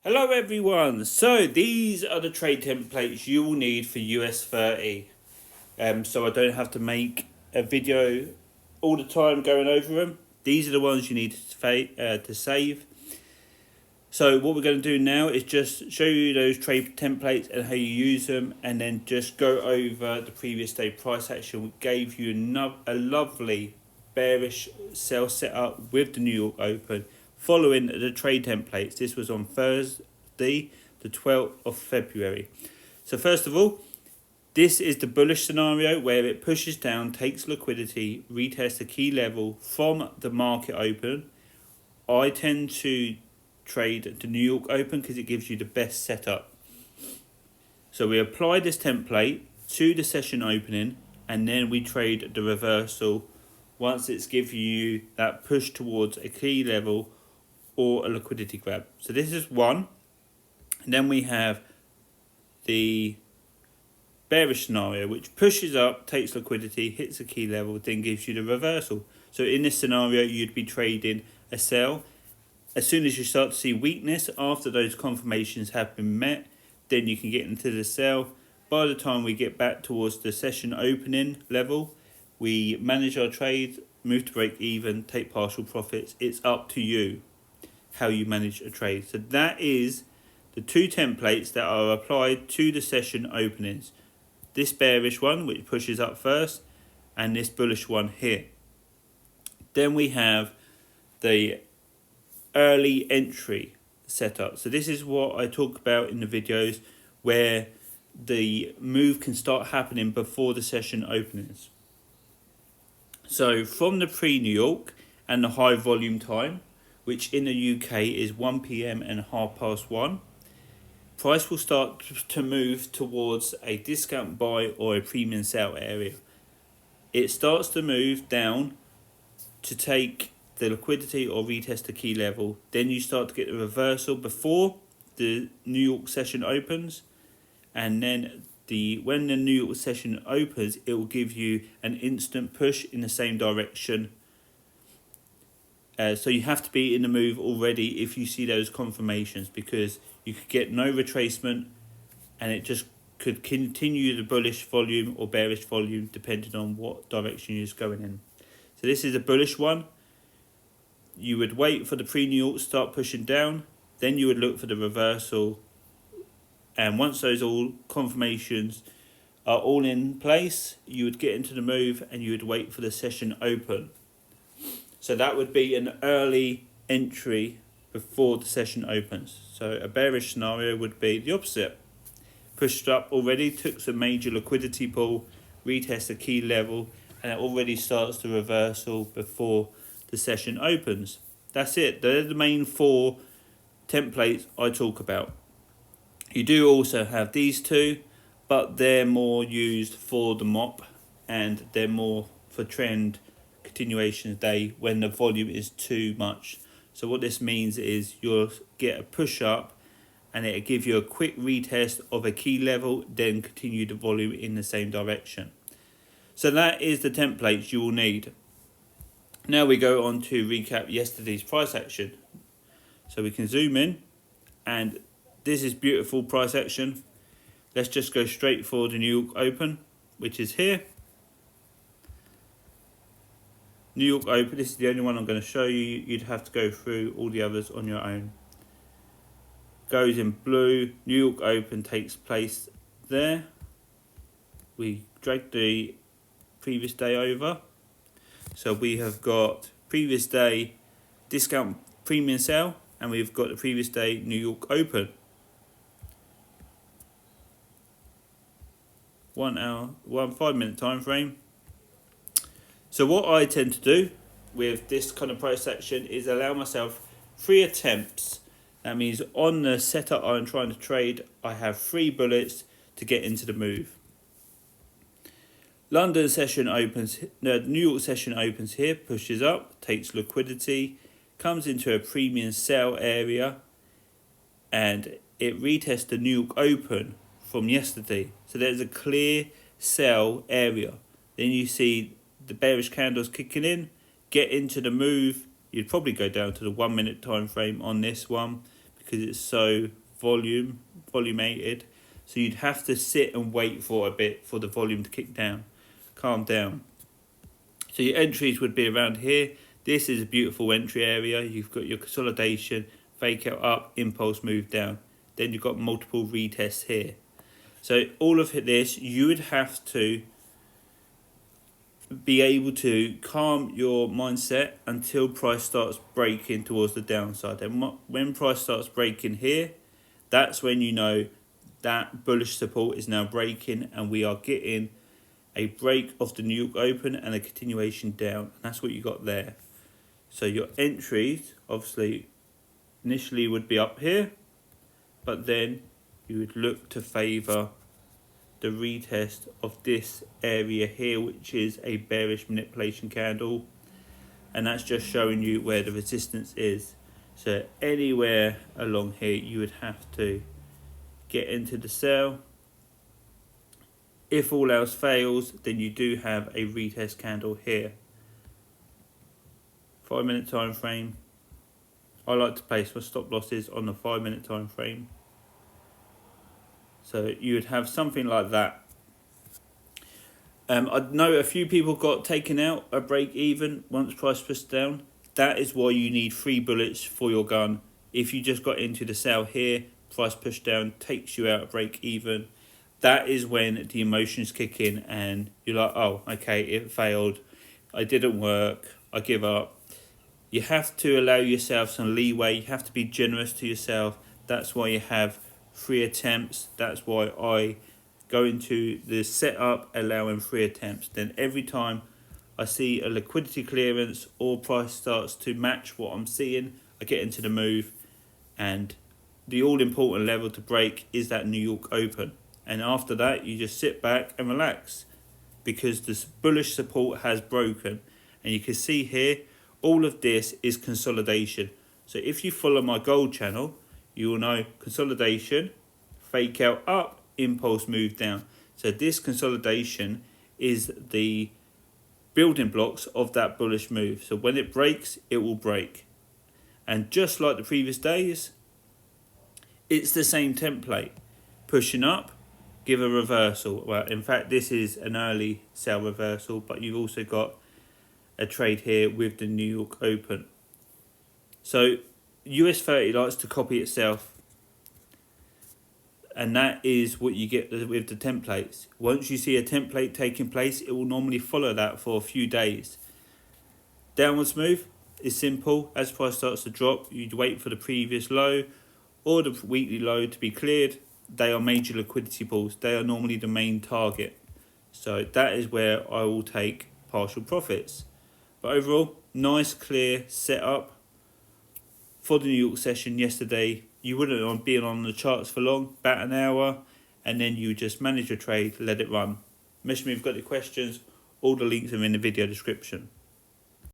Hello everyone, so these are the trade templates you will need for US30. So I don't have to make a video all the time going over them. These are the ones you need to save. So what we're going to do now is just show you those trade templates and how you use them, and then just go over the previous day price action. We gave you a lovely bearish sell setup with the New York Open following the trade templates. This was on Thursday, the 12th of February. So first of all, this is the bullish scenario where it pushes down, takes liquidity, retests a key level from the market open. I tend to trade the New York Open because it gives you the best setup. So we apply this template to the session opening, and then we trade the reversal once it's giving you that push towards a key level or a liquidity grab. So this is one. And then we have the bearish scenario, which pushes up, takes liquidity, hits a key level, then gives you the reversal. So in this scenario, you'd be trading a sell. As soon as you start to see weakness after those confirmations have been met, then you can get into the sell. By the time we get back towards the session opening level, we manage our trades, move to break even, take partial profits. It's up to you how you manage a trade. So that is the two templates that are applied to the session openings. This bearish one, which pushes up first, and this bullish one here. Then we have the early entry setup. So this is what I talk about in the videos where the move can start happening before the session openings. So from the pre-New York and the high volume time, which in the UK is 1 PM and 1:30, price will start to move towards a discount buy or a premium sell area. It starts to move down to take the liquidity or retest the key level. Then you start to get the reversal before the New York session opens, and then when the New York session opens, it will give you an instant push in the same direction. So you have to be in the move already if you see those confirmations, because you could get no retracement and it just could continue the bullish volume or bearish volume depending on what direction you're going in. So this is a bullish one. You would wait for the pre-New York to start pushing down, then you would look for the reversal, and once those all confirmations are all in place, you would get into the move and you would wait for the session open. So that would be an early entry before the session opens. So a bearish scenario would be the opposite. Pushed up already, took some major liquidity pull, retest a key level, and it already starts the reversal before the session opens. That's it. They're the main four templates I talk about. You do also have these two, but they're more used for the mop, and they're more for trend continuation day when the volume is too much. So what this means is you'll get a push up and it'll give you a quick retest of a key level, then continue the volume in the same direction. So that is the templates you will need. Now we go on to recap yesterday's price action. So we can zoom in, and this is beautiful price action. Let's just go straight for the New York Open, which is here. New York Open, this is the only one I'm going to show you. You'd have to go through all the others on your own. Goes in blue. New York Open takes place there. We drag the previous day over. So we have got previous day discount premium sale, and we've got the previous day New York Open. 1 hour, 5 minute time frame. So what I tend to do with this kind of price action is allow myself 3 attempts. That means on the setup I'm trying to trade, I have 3 bullets to get into the move. London session opens, no, New York session opens here, pushes up, takes liquidity, comes into a premium sell area, and it retests the New York Open from yesterday. So there's a clear sell area. Then you see the bearish candles kicking in, get into the move. You'd probably go down to the 1 minute time frame on this one, because it's so volumated. So you'd have to sit and wait for a bit for the volume to kick down, calm down. So your entries would be around here. This is a beautiful entry area. You've got your consolidation, fake out up, impulse move down. Then you've got multiple retests here. So all of this, you would have to be able to calm your mindset until price starts breaking towards the downside. And when price starts breaking here, that's when you know that bullish support is now breaking and we are getting a break of the New York Open and a continuation down. And that's what you got there. So your entries obviously initially would be up here, but then you would look to favour the retest of this area here, which is a bearish manipulation candle, and that's just showing you where the resistance is. So anywhere along here you would have to get into the sell. If all else fails, then you do have a retest candle here. 5 minute time frame. I like to place my stop losses on the 5 minute time frame. So you would have something like that. I know a few people got taken out a break even once price pushed down. That is why you need 3 bullets for your gun. If you just got into the sell here, price pushed down, takes you out a break even. That is when the emotions kick in and you're like, oh, okay, it failed. I didn't work. I give up. You have to allow yourself some leeway. You have to be generous to yourself. That's why you have 3 attempts. That's why I go into the setup allowing 3 attempts. Then every time I see a liquidity clearance or price starts to match what I'm seeing, I get into the move. And the all important level to break is that New York Open. And after that, you just sit back and relax because this bullish support has broken. And you can see here, all of this is consolidation. So if you follow my gold channel, you will know consolidation, fake out up, impulse move down. So this consolidation is the building blocks of that bullish move. So when it breaks, it will break. And just like the previous days, it's the same template. Pushing up, give a reversal. Well, in fact, this is an early sell reversal, but you've also got a trade here with the New York Open. So US30 likes to copy itself, and that is what you get with the templates. Once you see a template taking place, it will normally follow that for a few days. Downwards move is simple. As price starts to drop, you wait for the previous low or the weekly low to be cleared. They are major liquidity pools. They are normally the main target. So that is where I will take partial profits. But overall, nice clear setup for the New York session yesterday. You wouldn't be on the charts for long, about an hour, and then you just manage your trade, let it run. Message me if you've got any questions. All the links are in the video description.